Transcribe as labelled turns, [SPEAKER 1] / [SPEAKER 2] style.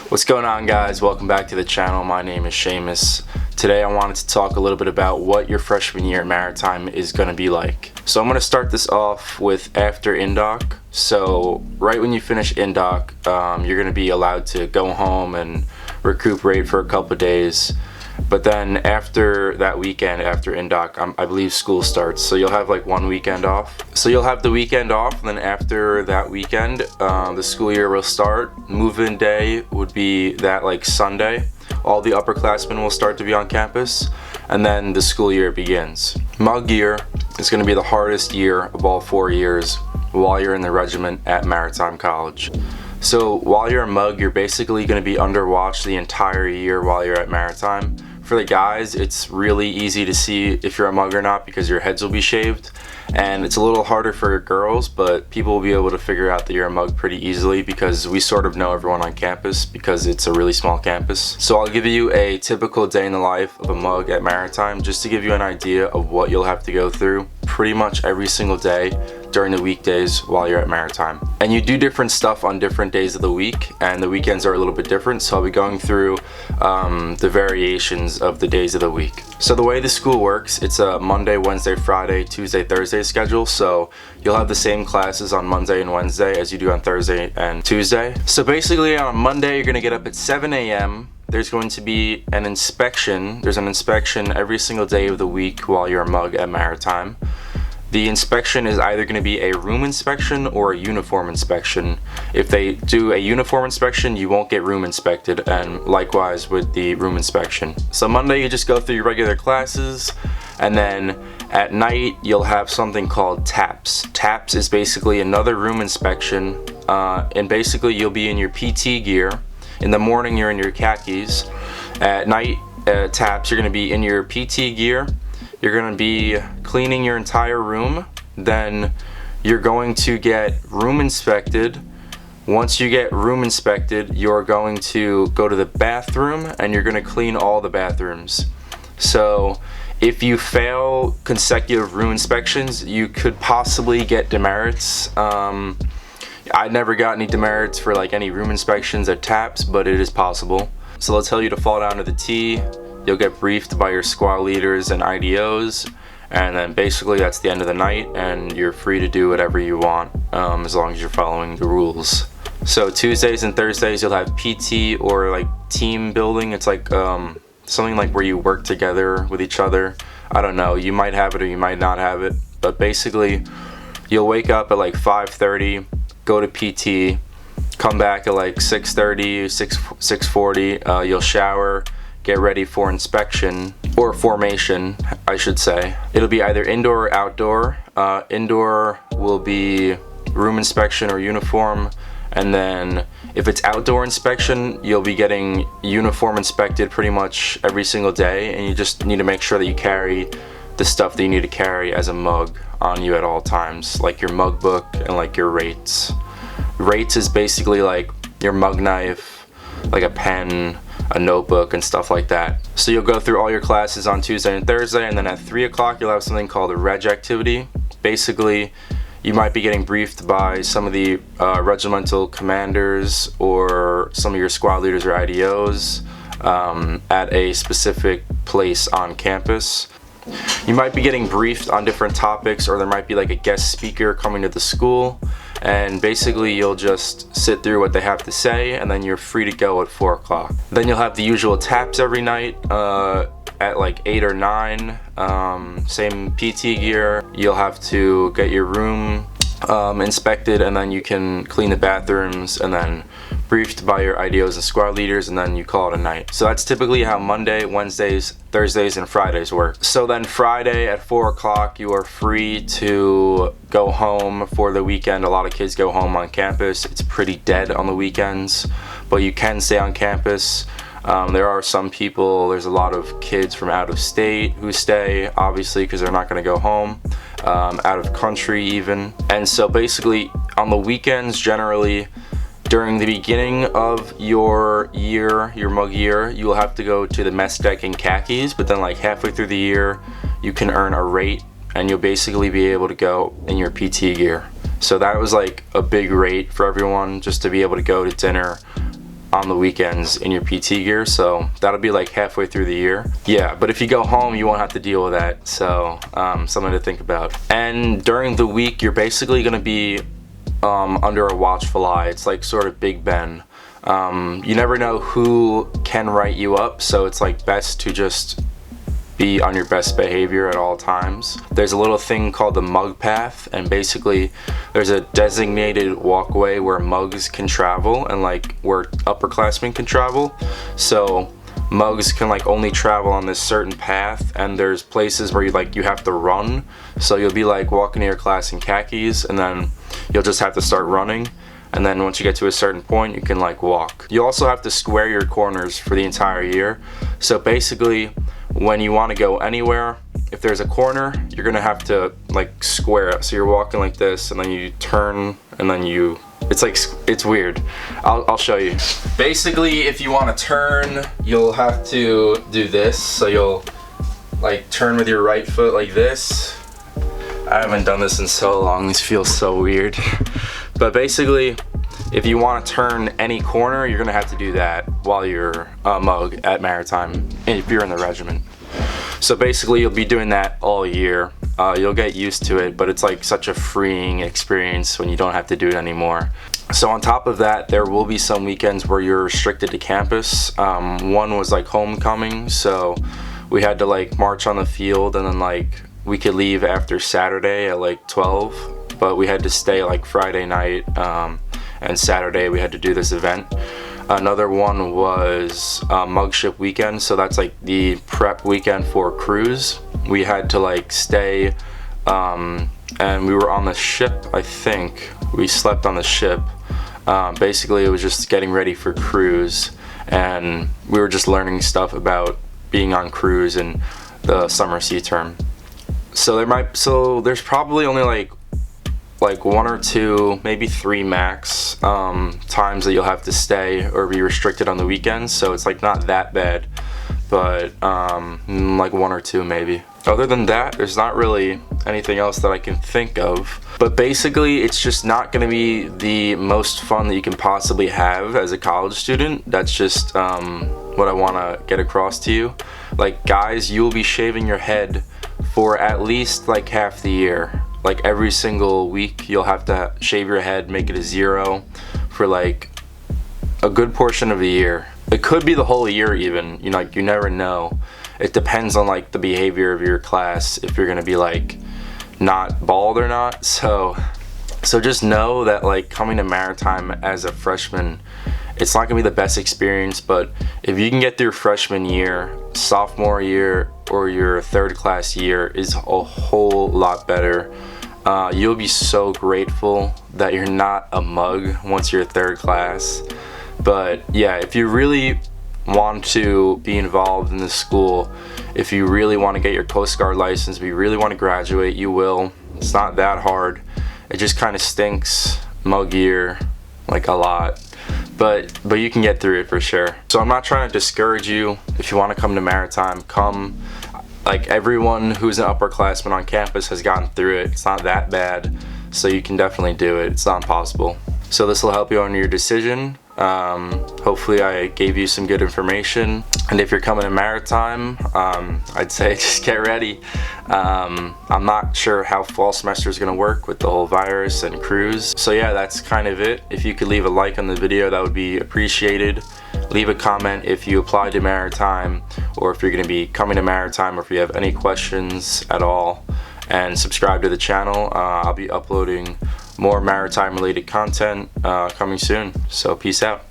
[SPEAKER 1] What's going on, guys? Welcome back to the channel. My name is Seamus. Today I wanted to talk a little bit about what your freshman year at Maritime is going to be like. So I'm going to start this off with after Indoc. So right when you finish Indoc, you're going to be allowed to go home and recuperate for a couple of days. But then after that weekend, after Indoc, I believe school starts. So you'll have like 1 weekend off. So you'll have the weekend off, and then after that weekend, the school year will start. Move-in day would be that like Sunday. All the upperclassmen will start to be on campus, and then the school year begins. Mug year is going to be the hardest year of all 4 years while you're in the regiment at Maritime College. So while you're a mug, you're basically going to be under watch the entire year while you're at Maritime. For the guys, it's really easy to see if you're a mug or not because your heads will be shaved, and it's a little harder for girls, but people will be able to figure out that you're a mug pretty easily because we sort of know everyone on campus because it's a really small campus. So I'll give you a typical day in the life of a mug at Maritime just to give you an idea of what you'll have to go through pretty much every single day during the weekdays while you're at Maritime. And you do different stuff on different days of the week, and the weekends are a little bit different, so I'll be going through the variations of the days of the week. So the way the school works, it's a Monday, Wednesday, Friday, Tuesday, Thursday schedule, so you'll have the same classes on Monday and Wednesday as you do on Thursday and Tuesday. So basically on Monday, you're going to get up at 7 a.m. There's going to be an inspection. There's an inspection every single day of the week while you're a mug at Maritime. The inspection is either going to be a room inspection or a uniform inspection. If they do a uniform inspection, you won't get room inspected, and likewise with the room inspection. So Monday you just go through your regular classes, and then at night you'll have something called TAPS. TAPS is basically another room inspection, and basically you'll be in your PT gear. In the morning you're in your khakis. At night, TAPS, you're going to be in your PT gear. You're going to be cleaning your entire room. Then you're going to get room inspected. Once you get room inspected, you're going to go to the bathroom and you're going to clean all the bathrooms. So if you fail consecutive room inspections, you could possibly get demerits. I never got any demerits for like any room inspections at TAPS, but it is possible. So they'll tell you to fall down to the T. You'll get briefed by your squad leaders and IDOs, and then basically that's the end of the night, and you're free to do whatever you want as long as you're following the rules. So Tuesdays and Thursdays you'll have PT or like team building. It's like something like where you work together with each other. I don't know, you might have it or you might not have it, but basically you'll wake up at like 5:30, go to PT, come back at like 6:30, 6:40, you'll shower, get ready for inspection, or formation, I should say. It'll be either indoor or outdoor. Indoor will be room inspection or uniform, and then if it's outdoor inspection, you'll be getting uniform inspected pretty much every single day, and you just need to make sure that you carry the stuff that you need to carry as a mug on you at all times, like your mug book and like your rates. Rates is basically like your mug knife, like a pen, a notebook, and stuff like that. So you'll go through all your classes on Tuesday and Thursday, and then at 3 o'clock you'll have something called a reg activity. Basically, you might be getting briefed by some of the regimental commanders or some of your squad leaders or IDOs at a specific place on campus. You might be getting briefed on different topics, or there might be like a guest speaker coming to the school, and basically you'll just sit through what they have to say, and then you're free to go at 4 o'clock. Then you'll have the usual TAPS every night at like 8 or 9. Same PT gear. You'll have to get your room inspected, and then you can clean the bathrooms, and then briefed by your IDOs and squad leaders, and then you call it a night. So that's typically how Monday, Wednesdays, Thursdays, and Fridays work. So then Friday at 4 o'clock you are free to go home for the weekend. A lot of kids go home on campus. It's pretty dead on the weekends, but you can stay on campus. There are some people, there's a lot of kids from out of state who stay, obviously, because they're not going to go home, out of country even. And so basically on the weekends, generally during the beginning of your year, your mug year, you will have to go to the mess deck in khakis, but then like halfway through the year you can earn a rate and you'll basically be able to go in your PT gear. So that was like a big rate for everyone, just to be able to go to dinner on the weekends in your PT gear, so that'll be like halfway through the year. Yeah, but if you go home, you won't have to deal with that, so something to think about. And during the week, you're basically gonna be under a watchful eye. It's like sort of Big Ben. You never know who can write you up, so it's like best to just be on your best behavior at all times. There's a little thing called the mug path, and basically there's a designated walkway where mugs can travel and like where upperclassmen can travel. So mugs can like only travel on this certain path, and there's places where you have to run. So you'll be like walking to your class in khakis, and then you'll just have to start running. And then once you get to a certain point, you can like walk. You also have to square your corners for the entire year. So basically, when you want to go anywhere, if there's a corner, you're gonna have to like square it. So you're walking like this, and then you turn, and then it's weird. I'll show you. Basically, if you want to turn, you'll have to do this. So you'll like turn with your right foot like this. I haven't done this in so long, this feels so weird. But basically, if you want to turn any corner, you're gonna have to do that while you're a mug at Maritime, if you're in the regiment. So basically, you'll be doing that all year. You'll get used to it, but it's like such a freeing experience when you don't have to do it anymore. So on top of that, there will be some weekends where you're restricted to campus. One was like homecoming, so we had to like march on the field, and then like we could leave after Saturday at like 12, but we had to stay like Friday night, and Saturday we had to do this event. Another one was Mugship weekend, so that's like the prep weekend for cruise. We had to like stay, and we were on the ship, I think. We slept on the ship. Basically, it was just getting ready for cruise, and we were just learning stuff about being on cruise and the summer sea term. So there's probably only like 1 or 2, maybe 3 max times that you'll have to stay or be restricted on the weekends. So it's like not that bad, but like 1 or 2 maybe. Other than that, there's not really anything else that I can think of. But basically, it's just not going to be the most fun that you can possibly have as a college student. That's just what I want to get across to you. Like, guys, you'll be shaving your head for at least like half the year. Like every single week, you'll have to shave your head, make it a 0 for like a good portion of the year. It could be the whole year even, you know, like you never know. It depends on like the behavior of your class, if you're gonna be like not bald or not. So just know that like coming to Maritime as a freshman, it's not gonna be the best experience, but if you can get through freshman year, sophomore year, or your third class year is a whole lot better. You'll be so grateful that you're not a mug once you're third class. But yeah, if you really want to be involved in this school, if you really want to get your Coast Guard license, if you really want to graduate, you will. It's not that hard. It just kind of stinks mug year like a lot. But you can get through it for sure. So I'm not trying to discourage you. If you want to come to Maritime, come. Like everyone who's an upperclassman on campus has gotten through it. It's not that bad, so you can definitely do it. It's not impossible. So this will help you on your decision. Hopefully I gave you some good information. And if you're coming to Maritime, I'd say just get ready. I'm not sure how fall semester is going to work with the whole virus and cruise. So yeah, that's kind of it. If you could leave a like on the video, that would be appreciated. Leave a comment if you applied to Maritime, or if you're going to be coming to Maritime, or if you have any questions at all. And subscribe to the channel. I'll be uploading more Maritime related content coming soon. So peace out.